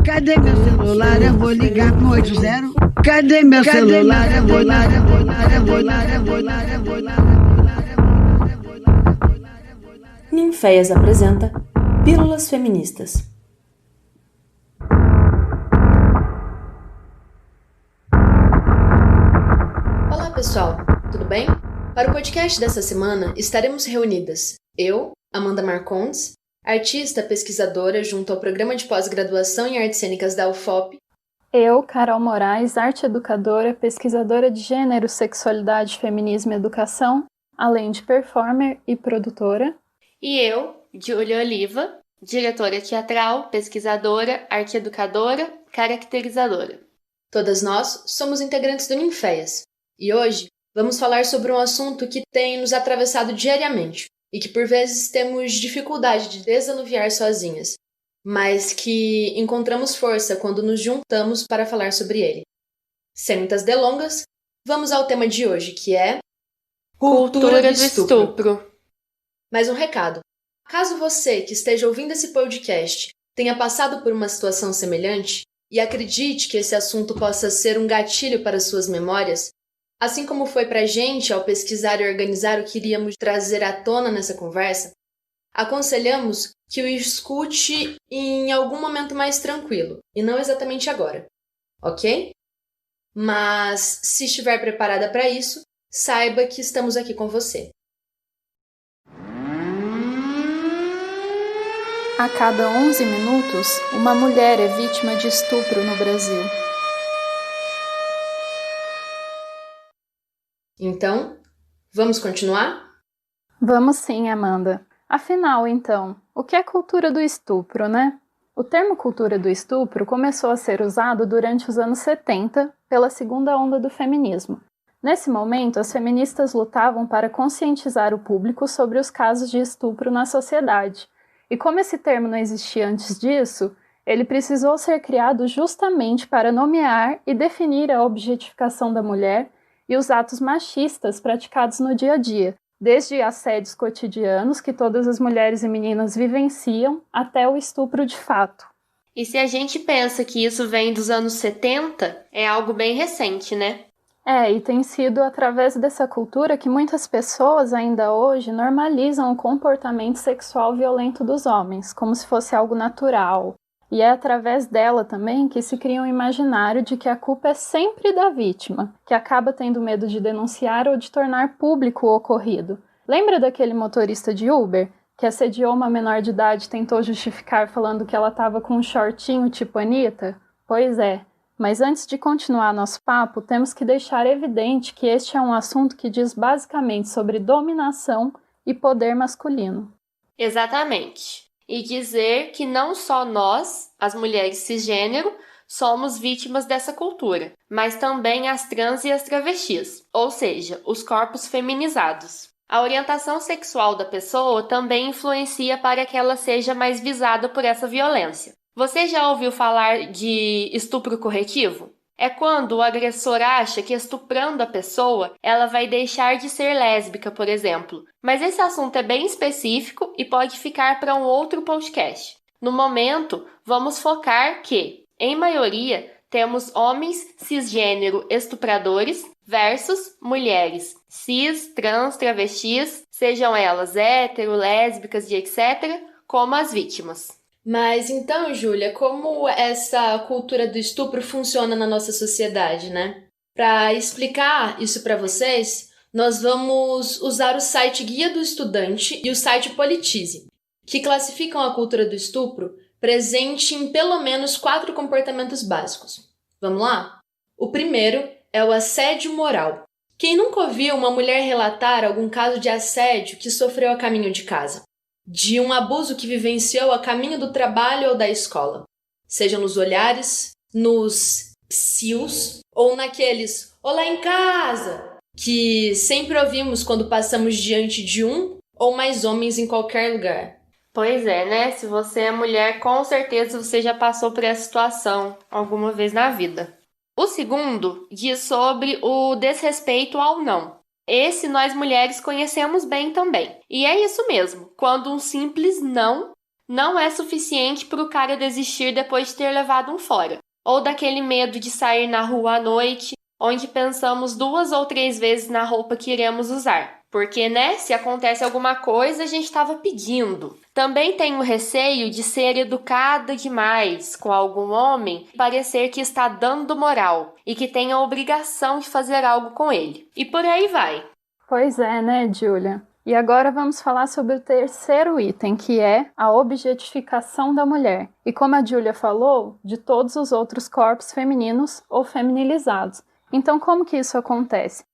Cadê meu celular? Eu vou ligar pro 80. Cadê meu celular? Eu vou ligar. Ninféias apresenta Pílulas Feministas. Olá pessoal, tudo bem? Para o podcast dessa semana estaremos reunidas eu, Amanda Marcondes, artista pesquisadora junto ao Programa de Pós-Graduação em Artes Cênicas da UFOP. Eu, Carol Moraes, arte educadora, pesquisadora de gênero, sexualidade, feminismo e educação, além de performer e produtora. E eu, Júlia Oliva, diretora teatral, pesquisadora, arquieducadora, caracterizadora. Todas nós somos integrantes do Ninféias, e hoje vamos falar sobre um assunto que tem nos atravessado diariamente e que por vezes temos dificuldade de desanuviar sozinhas, mas que encontramos força quando nos juntamos para falar sobre ele. Sem muitas delongas, vamos ao tema de hoje, que é Cultura do estupro. Mais um recado. Caso você que esteja ouvindo esse podcast tenha passado por uma situação semelhante e acredite que esse assunto possa ser um gatilho para suas memórias, assim como foi pra gente ao pesquisar e organizar o que iríamos trazer à tona nessa conversa, aconselhamos que o escute em algum momento mais tranquilo, e não exatamente agora, ok? Mas, se estiver preparada para isso, saiba que estamos aqui com você. A cada 11 minutos, uma mulher é vítima de estupro no Brasil. Então, vamos continuar? Vamos sim, Amanda. Afinal, então, o que é cultura do estupro, né? O termo cultura do estupro começou a ser usado durante os anos 70 pela segunda onda do feminismo. Nesse momento, as feministas lutavam para conscientizar o público sobre os casos de estupro na sociedade. E como esse termo não existia antes disso, ele precisou ser criado justamente para nomear e definir a objetificação da mulher e os atos machistas praticados no dia a dia, desde assédios cotidianos que todas as mulheres e meninas vivenciam até o estupro de fato. E se a gente pensa que isso vem dos anos 70, é algo bem recente, né? E tem sido através dessa cultura que muitas pessoas ainda hoje normalizam o comportamento sexual violento dos homens, como se fosse algo natural. E é através dela também que se cria um imaginário de que a culpa é sempre da vítima, que acaba tendo medo de denunciar ou de tornar público o ocorrido. Lembra daquele motorista de Uber que assediou uma menor de idade e tentou justificar falando que ela estava com um shortinho tipo Anitta? Pois é. Mas antes de continuar nosso papo, temos que deixar evidente que este é um assunto que diz basicamente sobre dominação e poder masculino. Exatamente. E dizer que não só nós, as mulheres cisgênero, somos vítimas dessa cultura, mas também as trans e as travestis, ou seja, os corpos feminizados. A orientação sexual da pessoa também influencia para que ela seja mais visada por essa violência. Você já ouviu falar de estupro corretivo? É quando o agressor acha que estuprando a pessoa, ela vai deixar de ser lésbica, por exemplo. Mas esse assunto é bem específico e pode ficar para um outro podcast. No momento, vamos focar que, em maioria, temos homens cisgênero estupradores versus mulheres cis, trans, travestis, sejam elas hétero, lésbicas e etc., como as vítimas. Mas então, Júlia, como essa cultura do estupro funciona na nossa sociedade, né? Para explicar isso para vocês, nós vamos usar o site Guia do Estudante e o site Politize, que classificam a cultura do estupro presente em pelo menos 4 comportamentos básicos. Vamos lá? O primeiro é o assédio moral. Quem nunca ouviu uma mulher relatar algum caso de assédio que sofreu a caminho de casa? De um abuso que vivenciou a caminho do trabalho ou da escola, seja nos olhares, nos psius ou naqueles "olá em casa" que sempre ouvimos quando passamos diante de um ou mais homens em qualquer lugar. Pois é, né? Se você é mulher, com certeza você já passou por essa situação alguma vez na vida. O segundo diz sobre o desrespeito ao não. Esse nós mulheres conhecemos bem também. E é isso mesmo, quando um simples não não é suficiente para o cara desistir depois de ter levado um fora. Ou daquele medo de sair na rua à noite, onde pensamos 2 ou 3 vezes na roupa que iremos usar. Porque, né, se acontece alguma coisa, a gente estava pedindo. Também tenho receio de ser educada demais com algum homem e parecer que está dando moral e que tem a obrigação de fazer algo com ele. E por aí vai. Pois é, né, Júlia? E agora vamos falar sobre o terceiro item, que é a objetificação da mulher. E como a Júlia falou, de todos os outros corpos femininos ou feminilizados. Então, como que isso acontece?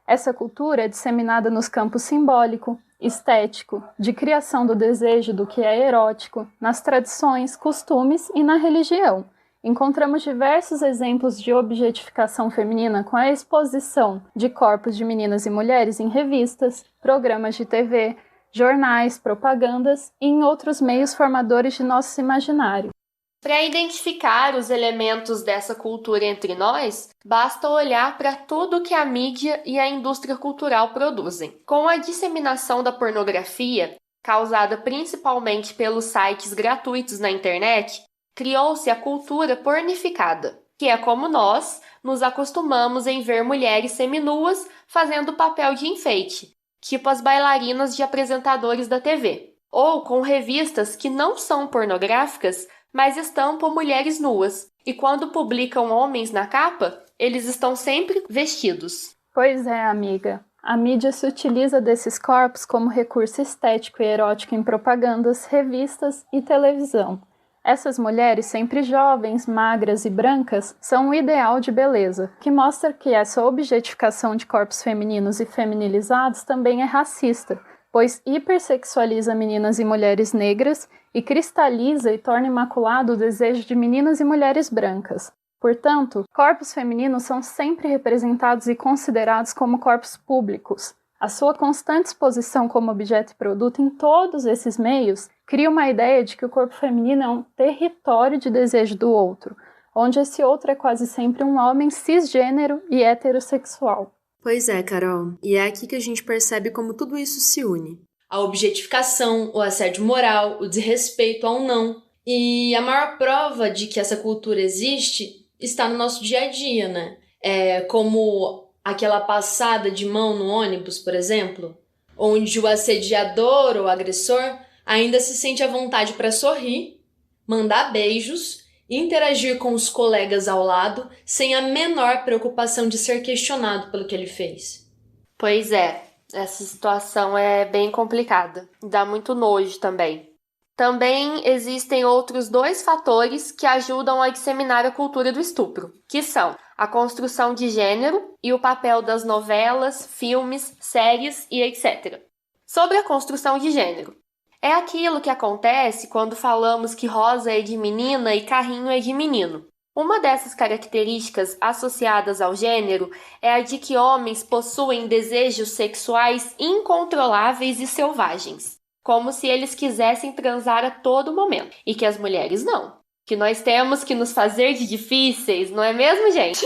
Essa cultura é disseminada nos campos simbólico, estético, de criação do desejo do que é erótico, nas tradições, costumes e na religião. Encontramos diversos exemplos de objetificação feminina com a exposição de corpos de meninas e mulheres em revistas, programas de TV, jornais, propagandas e em outros meios formadores de nosso imaginário. Para identificar os elementos dessa cultura entre nós, basta olhar para tudo que a mídia e a indústria cultural produzem. Com a disseminação da pornografia, causada principalmente pelos sites gratuitos na internet, criou-se a cultura pornificada, que é como nós nos acostumamos em ver mulheres seminuas fazendo papel de enfeite, tipo as bailarinas de apresentadores da TV, ou com revistas que não são pornográficas, mas estampam mulheres nuas, e quando publicam homens na capa, eles estão sempre vestidos. Pois é, amiga. A mídia se utiliza desses corpos como recurso estético e erótico em propagandas, revistas e televisão. Essas mulheres, sempre jovens, magras e brancas, são um ideal de beleza, que mostra que essa objetificação de corpos femininos e feminilizados também é racista, pois hipersexualiza meninas e mulheres negras e cristaliza e torna imaculado o desejo de meninas e mulheres brancas. Portanto, corpos femininos são sempre representados e considerados como corpos públicos. A sua constante exposição como objeto e produto em todos esses meios cria uma ideia de que o corpo feminino é um território de desejo do outro, onde esse outro é quase sempre um homem cisgênero e heterossexual. Pois é, Carol, e é aqui que a gente percebe como tudo isso se une. A objetificação, o assédio moral, o desrespeito ao não. E a maior prova de que essa cultura existe está no nosso dia a dia, né? Como aquela passada de mão no ônibus, por exemplo, onde o assediador ou agressor ainda se sente à vontade para sorrir, mandar beijos, interagir com os colegas ao lado, sem a menor preocupação de ser questionado pelo que ele fez. Pois é, essa situação é bem complicada. Dá muito nojo também. Também existem outros 2 fatores que ajudam a disseminar a cultura do estupro, que são a construção de gênero e o papel das novelas, filmes, séries e etc. Sobre a construção de gênero. É aquilo que acontece quando falamos que rosa é de menina e carrinho é de menino. Uma dessas características associadas ao gênero é a de que homens possuem desejos sexuais incontroláveis e selvagens, como se eles quisessem transar a todo momento, e que as mulheres não. Que nós temos que nos fazer de difíceis, não é mesmo, gente?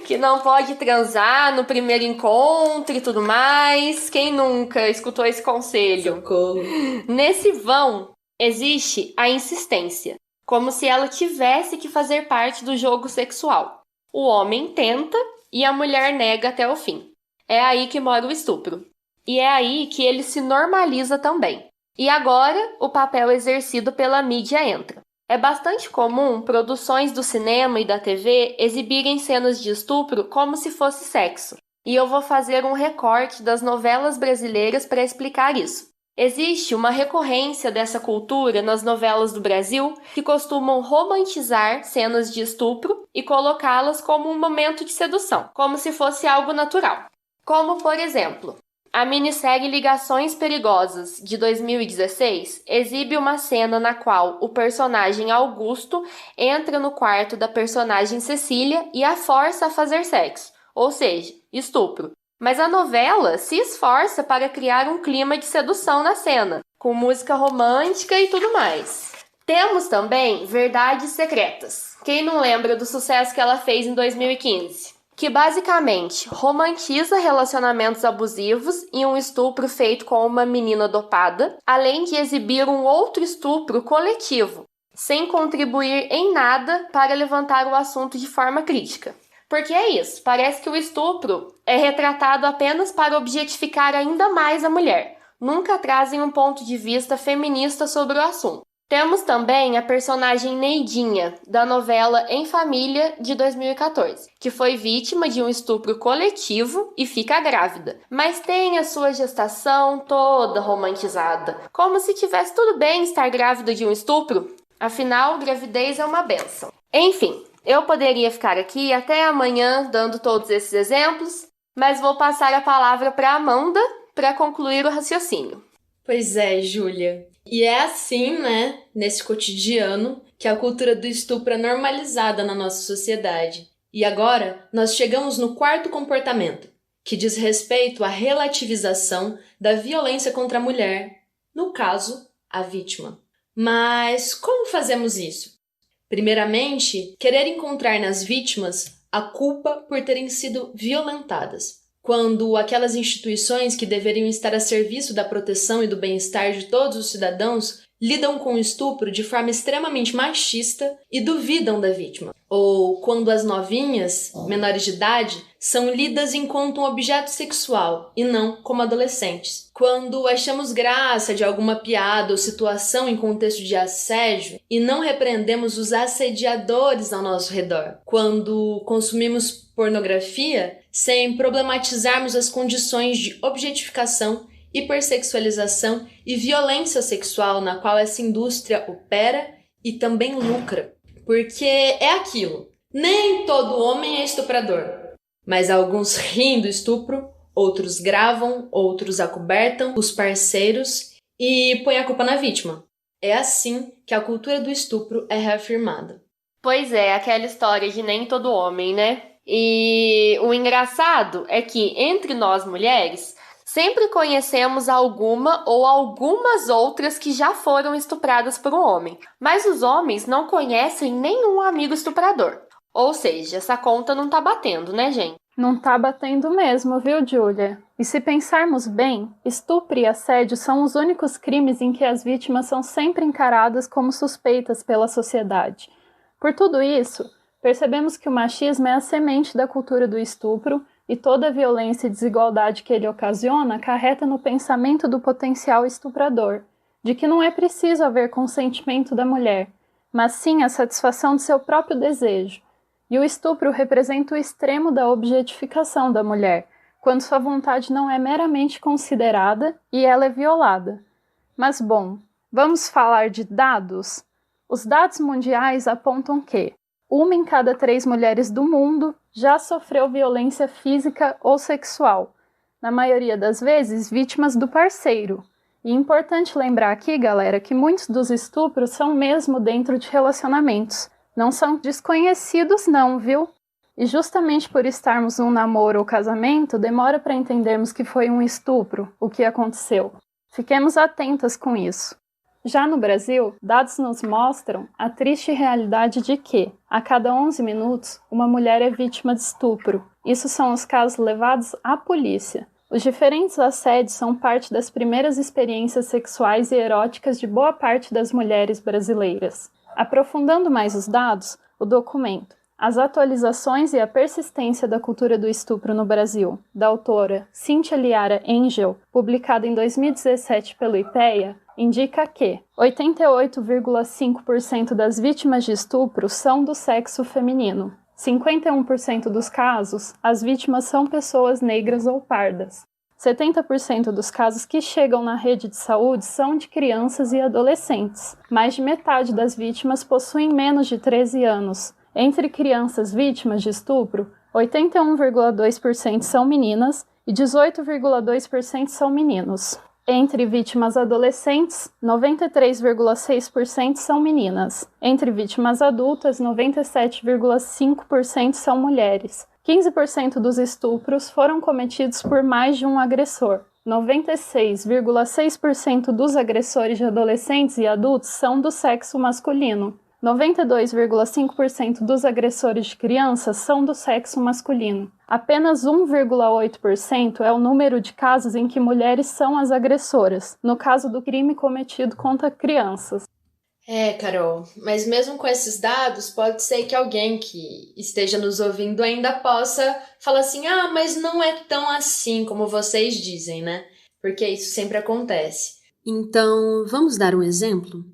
Que não pode transar no primeiro encontro e tudo mais. Quem nunca escutou esse conselho? Socorro. Nesse vão, existe a insistência, como se ela tivesse que fazer parte do jogo sexual. O homem tenta e a mulher nega até o fim. É aí que mora o estupro. E é aí que ele se normaliza também. E agora, o papel exercido pela mídia entra. É bastante comum produções do cinema e da TV exibirem cenas de estupro como se fosse sexo. E eu vou fazer um recorte das novelas brasileiras para explicar isso. Existe uma recorrência dessa cultura nas novelas do Brasil que costumam romantizar cenas de estupro e colocá-las como um momento de sedução, como se fosse algo natural. Como, por exemplo, a minissérie Ligações Perigosas, de 2016, exibe uma cena na qual o personagem Augusto entra no quarto da personagem Cecília e a força a fazer sexo, ou seja, estupro. Mas a novela se esforça para criar um clima de sedução na cena, com música romântica e tudo mais. Temos também Verdades Secretas. Quem não lembra do sucesso que ela fez em 2015? que basicamente romantiza relacionamentos abusivos e um estupro feito com uma menina dopada, além de exibir um outro estupro coletivo, sem contribuir em nada para levantar o assunto de forma crítica. Porque é isso, parece que o estupro é retratado apenas para objetificar ainda mais a mulher, nunca trazem um ponto de vista feminista sobre o assunto. Temos também a personagem Neidinha, da novela Em Família, de 2014, que foi vítima de um estupro coletivo e fica grávida, mas tem a sua gestação toda romantizada, como se tivesse tudo bem estar grávida de um estupro. Afinal, gravidez é uma bênção. Enfim, eu poderia ficar aqui até amanhã dando todos esses exemplos, mas vou passar a palavra para Amanda para concluir o raciocínio. Pois é, Júlia. E é assim, né, nesse cotidiano, que a cultura do estupro é normalizada na nossa sociedade. E agora, nós chegamos no quarto comportamento, que diz respeito à relativização da violência contra a mulher, no caso, a vítima. Mas como fazemos isso? Primeiramente, querer encontrar nas vítimas a culpa por terem sido violentadas. Quando aquelas instituições que deveriam estar a serviço da proteção e do bem-estar de todos os cidadãos lidam com o estupro de forma extremamente machista e duvidam da vítima. Ou quando as novinhas, menores de idade, são lidas enquanto um objeto sexual e não como adolescentes. Quando achamos graça de alguma piada ou situação em contexto de assédio e não repreendemos os assediadores ao nosso redor. Quando consumimos pornografia sem problematizarmos as condições de objetificação, hipersexualização e violência sexual na qual essa indústria opera e também lucra. Porque é aquilo, nem todo homem é estuprador, mas alguns riem do estupro, outros gravam, outros acobertam os parceiros e põem a culpa na vítima. É assim que a cultura do estupro é reafirmada. Pois é, aquela história de nem todo homem, né? E o engraçado é que entre nós mulheres, sempre conhecemos alguma ou algumas outras que já foram estupradas por um homem, mas os homens não conhecem nenhum amigo estuprador. Ou seja, essa conta não tá batendo, né, gente? Não tá batendo mesmo, viu, Júlia? E se pensarmos bem, estupro e assédio são os únicos crimes em que as vítimas são sempre encaradas como suspeitas pela sociedade. Por tudo isso, percebemos que o machismo é a semente da cultura do estupro e toda a violência e desigualdade que ele ocasiona acarreta no pensamento do potencial estuprador, de que não é preciso haver consentimento da mulher, mas sim a satisfação de seu próprio desejo. E o estupro representa o extremo da objetificação da mulher, quando sua vontade não é meramente considerada e ela é violada. Mas bom, vamos falar de dados? Os dados mundiais apontam que 1 em cada 3 mulheres do mundo já sofreu violência física ou sexual, na maioria das vezes vítimas do parceiro. E é importante lembrar aqui, galera, que muitos dos estupros são mesmo dentro de relacionamentos. Não são desconhecidos não, viu? E justamente por estarmos num namoro ou casamento, demora para entendermos que foi um estupro, o que aconteceu. Fiquemos atentas com isso. Já no Brasil, dados nos mostram a triste realidade de que, a cada 11 minutos, uma mulher é vítima de estupro. Isso são os casos levados à polícia. Os diferentes assédios são parte das primeiras experiências sexuais e eróticas de boa parte das mulheres brasileiras. Aprofundando mais os dados, o documento As atualizações e a persistência da cultura do estupro no Brasil, da autora Cíntia Liara Engel, publicada em 2017 pelo IPEA, indica que 88,5% das vítimas de estupro são do sexo feminino. 51% dos casos, as vítimas são pessoas negras ou pardas. 70% dos casos que chegam na rede de saúde são de crianças e adolescentes. Mais de metade das vítimas possuem menos de 13 anos. Entre crianças vítimas de estupro, 81,2% são meninas e 18,2% são meninos. Entre vítimas adolescentes, 93,6% são meninas. Entre vítimas adultas, 97,5% são mulheres. 15% dos estupros foram cometidos por mais de um agressor. 96,6% dos agressores de adolescentes e adultos são do sexo masculino. 92,5% dos agressores de crianças são do sexo masculino. Apenas 1,8% é o número de casos em que mulheres são as agressoras, no caso do crime cometido contra crianças. Carol, mas mesmo com esses dados, pode ser que alguém que esteja nos ouvindo ainda possa falar assim, mas não é tão assim como vocês dizem, né? Porque isso sempre acontece. Então, vamos dar um exemplo?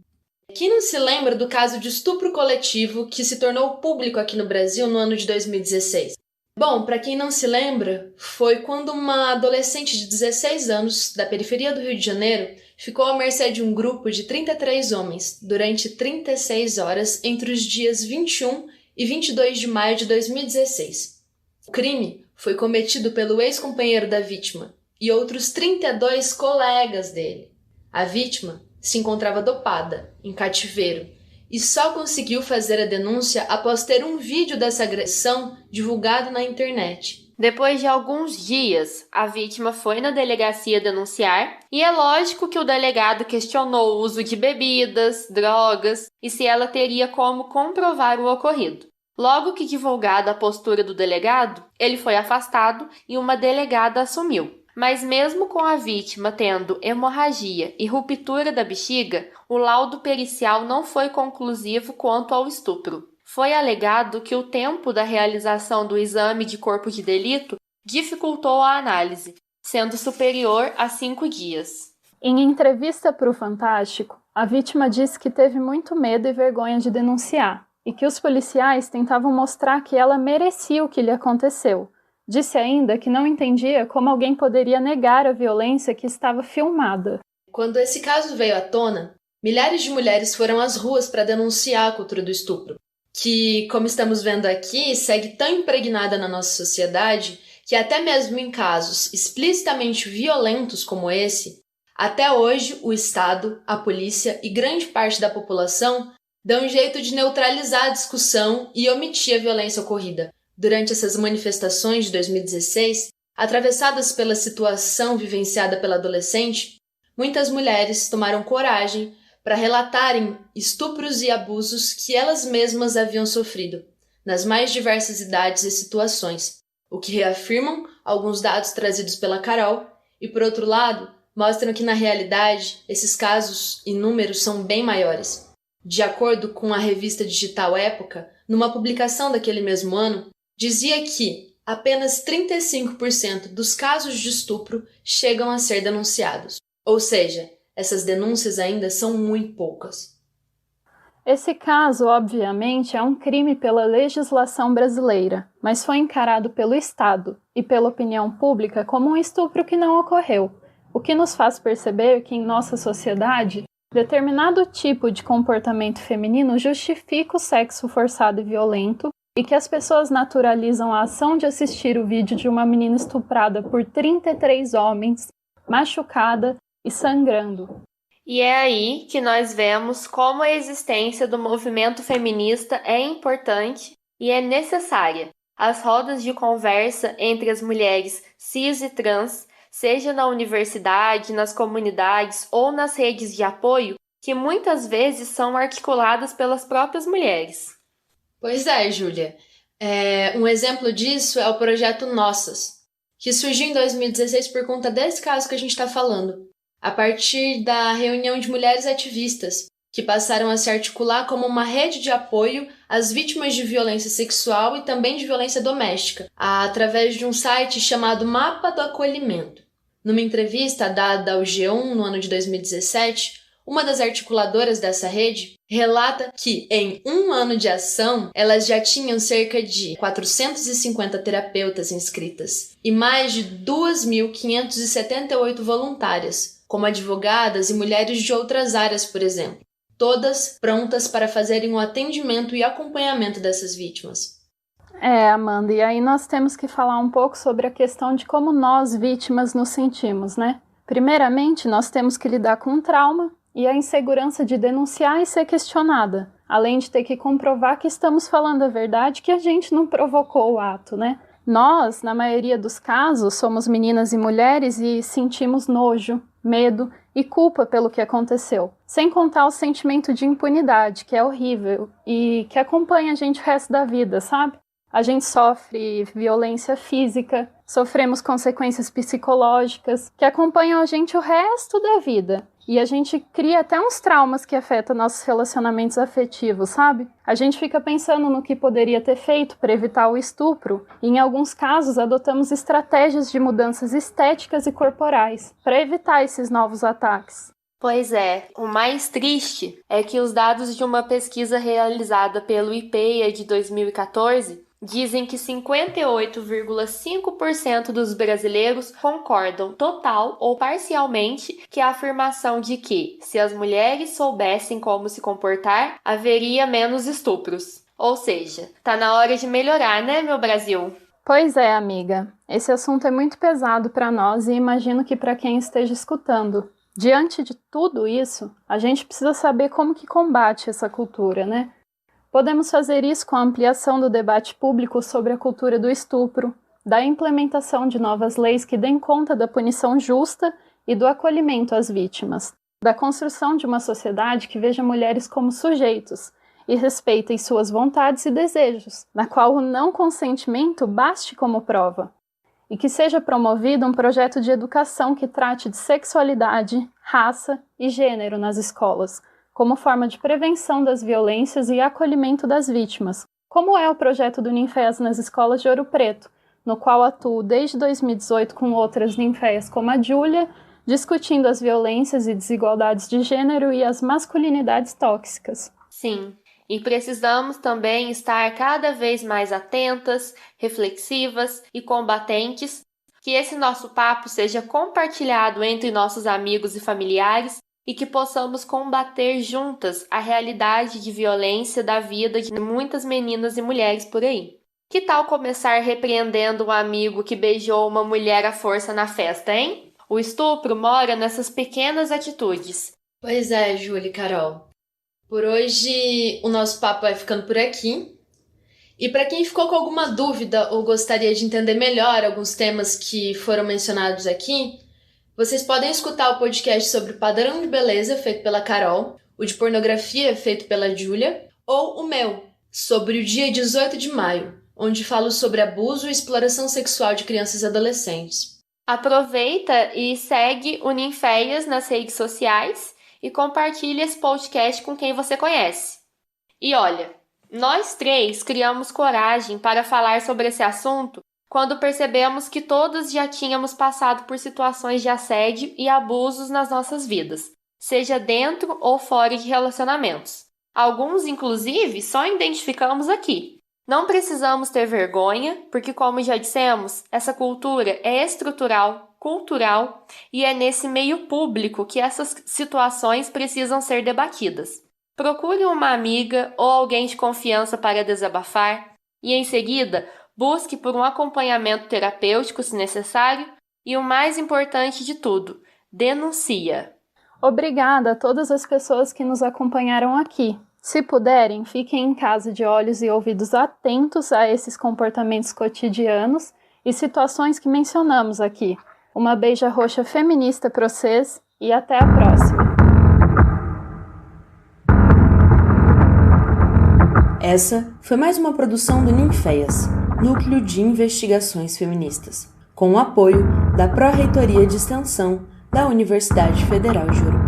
Quem não se lembra do caso de estupro coletivo que se tornou público aqui no Brasil no ano de 2016? Bom, para quem não se lembra, foi quando uma adolescente de 16 anos, da periferia do Rio de Janeiro, ficou à mercê de um grupo de 33 homens durante 36 horas entre os dias 21 e 22 de maio de 2016. O crime foi cometido pelo ex-companheiro da vítima e outros 32 colegas dele. A vítima se encontrava dopada, em cativeiro, e só conseguiu fazer a denúncia após ter um vídeo dessa agressão divulgado na internet. Depois de alguns dias, a vítima foi na delegacia denunciar e é lógico que o delegado questionou o uso de bebidas, drogas e se ela teria como comprovar o ocorrido. Logo que divulgada a postura do delegado, ele foi afastado e uma delegada assumiu. Mas mesmo com a vítima tendo hemorragia e ruptura da bexiga, o laudo pericial não foi conclusivo quanto ao estupro. Foi alegado que o tempo da realização do exame de corpo de delito dificultou a análise, sendo superior a 5 dias. Em entrevista para o Fantástico, a vítima disse que teve muito medo e vergonha de denunciar, e que os policiais tentavam mostrar que ela merecia o que lhe aconteceu. Disse ainda que não entendia como alguém poderia negar a violência que estava filmada. Quando esse caso veio à tona, milhares de mulheres foram às ruas para denunciar a cultura do estupro, que, como estamos vendo aqui, segue tão impregnada na nossa sociedade que até mesmo em casos explicitamente violentos como esse, até hoje o Estado, a polícia e grande parte da população dão um jeito de neutralizar a discussão e omitir a violência ocorrida. Durante essas manifestações de 2016, atravessadas pela situação vivenciada pela adolescente, muitas mulheres tomaram coragem para relatarem estupros e abusos que elas mesmas haviam sofrido, nas mais diversas idades e situações, o que reafirmam alguns dados trazidos pela Carol e, por outro lado, mostram que, na realidade, esses casos e números são bem maiores. De acordo com a revista digital Época, numa publicação daquele mesmo ano, dizia que apenas 35% dos casos de estupro chegam a ser denunciados. Ou seja, essas denúncias ainda são muito poucas. Esse caso, obviamente, é um crime pela legislação brasileira, mas foi encarado pelo Estado e pela opinião pública como um estupro que não ocorreu, o que nos faz perceber que, em nossa sociedade, determinado tipo de comportamento feminino justifica o sexo forçado e violento e que as pessoas naturalizam a ação de assistir o vídeo de uma menina estuprada por 33 homens, machucada e sangrando. E é aí que nós vemos como a existência do movimento feminista é importante e é necessária. As rodas de conversa entre as mulheres cis e trans, seja na universidade, nas comunidades ou nas redes de apoio, que muitas vezes são articuladas pelas próprias mulheres. Pois é, Júlia. Um exemplo disso é o projeto Nossas, que surgiu em 2016 por conta desse caso que a gente está falando, a partir da reunião de mulheres ativistas, que passaram a se articular como uma rede de apoio às vítimas de violência sexual e também de violência doméstica, através de um site chamado Mapa do Acolhimento. Numa entrevista dada ao G1 no ano de 2017, uma das articuladoras dessa rede relata que, em um ano de ação, elas já tinham cerca de 450 terapeutas inscritas e mais de 2.578 voluntárias, como advogadas e mulheres de outras áreas, por exemplo, todas prontas para fazerem o atendimento e acompanhamento dessas vítimas. Amanda, e aí nós temos que falar um pouco sobre a questão de como nós, vítimas, nos sentimos, né? Primeiramente, nós temos que lidar com o trauma e a insegurança de denunciar e ser questionada, além de ter que comprovar que estamos falando a verdade, que a gente não provocou o ato, né? Nós, na maioria dos casos, somos meninas e mulheres e sentimos nojo, medo e culpa pelo que aconteceu. Sem contar o sentimento de impunidade, que é horrível e que acompanha a gente o resto da vida, sabe? A gente sofre violência física, sofremos consequências psicológicas que acompanham a gente o resto da vida. E a gente cria até uns traumas que afetam nossos relacionamentos afetivos, sabe? A gente fica pensando no que poderia ter feito para evitar o estupro e, em alguns casos, adotamos estratégias de mudanças estéticas e corporais para evitar esses novos ataques. Pois é, o mais triste é que os dados de uma pesquisa realizada pelo IPEA de 2014 dizem que 58,5% dos brasileiros concordam total ou parcialmente que a afirmação de que, se as mulheres soubessem como se comportar, haveria menos estupros. Ou seja, tá na hora de melhorar, né, meu Brasil? Pois é, amiga. Esse assunto é muito pesado para nós e imagino que para quem esteja escutando. Diante de tudo isso, a gente precisa saber como que combate essa cultura, né? Podemos fazer isso com a ampliação do debate público sobre a cultura do estupro, da implementação de novas leis que deem conta da punição justa e do acolhimento às vítimas, da construção de uma sociedade que veja mulheres como sujeitos e respeitem suas vontades e desejos, na qual o não consentimento baste como prova, e que seja promovido um projeto de educação que trate de sexualidade, raça e gênero nas escolas, como forma de prevenção das violências e acolhimento das vítimas, como é o projeto do Ninféas nas escolas de Ouro Preto, no qual atuo desde 2018 com outras ninféias como a Júlia, discutindo as violências e desigualdades de gênero e as masculinidades tóxicas. Sim, e precisamos também estar cada vez mais atentas, reflexivas e combatentes, que esse nosso papo seja compartilhado entre nossos amigos e familiares e que possamos combater juntas a realidade de violência da vida de muitas meninas e mulheres por aí. Que tal começar repreendendo um amigo que beijou uma mulher à força na festa, hein? O estupro mora nessas pequenas atitudes. Pois é, Júlia e Carol. Por hoje, o nosso papo vai ficando por aqui. E para quem ficou com alguma dúvida ou gostaria de entender melhor alguns temas que foram mencionados aqui, vocês podem escutar o podcast sobre o padrão de beleza, feito pela Carol, o de pornografia, feito pela Júlia, ou o meu, sobre o dia 18 de maio, onde falo sobre abuso e exploração sexual de crianças e adolescentes. Aproveita e segue o Ninféias nas redes sociais e compartilha esse podcast com quem você conhece. E olha, nós três criamos coragem para falar sobre esse assunto quando percebemos que todos já tínhamos passado por situações de assédio e abusos nas nossas vidas, seja dentro ou fora de relacionamentos. Alguns, inclusive, só identificamos aqui. Não precisamos ter vergonha, porque, como já dissemos, essa cultura é estrutural, cultural e é nesse meio público que essas situações precisam ser debatidas. Procure uma amiga ou alguém de confiança para desabafar e, em seguida, busque por um acompanhamento terapêutico se necessário e, o mais importante de tudo, denuncia. Obrigada a todas as pessoas que nos acompanharam aqui. Se puderem, fiquem em casa de olhos e ouvidos atentos a esses comportamentos cotidianos e situações que mencionamos aqui. Uma beija roxa feminista para vocês e até a próxima. Essa foi mais uma produção do Ninféias, Núcleo de Investigações Feministas, com o apoio da Pró-Reitoria de Extensão da Universidade Federal de Ouro Preto.